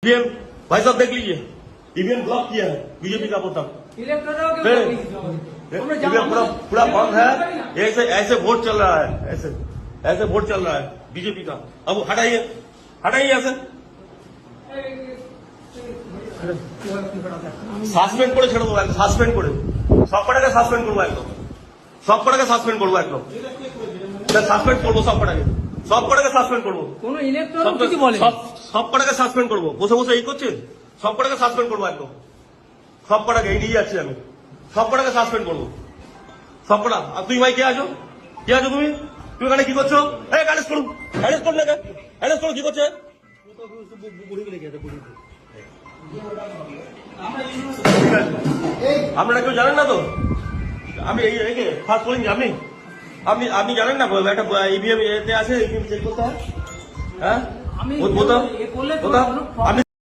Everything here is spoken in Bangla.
पीएम भाई साहब देख लीजिए ईवीएम ब्लॉक किया है बीजेपी का वोटर पूरा बंद है। ऐसे ऐसे वोट चल रहा है, ऐसे ऐसे वोट चल रहा है बीजेपी का। अब हटाइए हटाइए ऐसे সাসপেন্ড করে ছেড়ে দেবো, সাসপেন্ড করে সব কটাকে সাসপেন্ড করবো, একদম সব কটাকে সাসপেন্ড করবো, একদম সাসপেন্ড করবো, সব কটাকে সাসপেন্ড করবো, কোনো ইলেকট্রন কিছু বলে সব কটাকে সাসপেন্ড করবো। বসে বসে এই করছেন, সব কটাকে সাসপেন্ড করবো, একদম সব কটাকে এই নিয়ে যাচ্ছি আমি, সব কটাকে সাসপেন্ড করবো, সব কটা। আর তুই ভাই কে আছো, কে আছো তুমি? তুমি এখানে কি করছো? এই অ্যারেস্ট করুন, অ্যারেস্ট করুন, অ্যারেস্ট করুন। কি করছে? আপনারা কেউ জানেন না তো? আমি এই ফার্স্ট বলিনি আপনি আপনি জানেন না একটা ইভিএম এতে আছে, ইভিএম চেক করতে হয়। হ্যাঁ আমি আপনি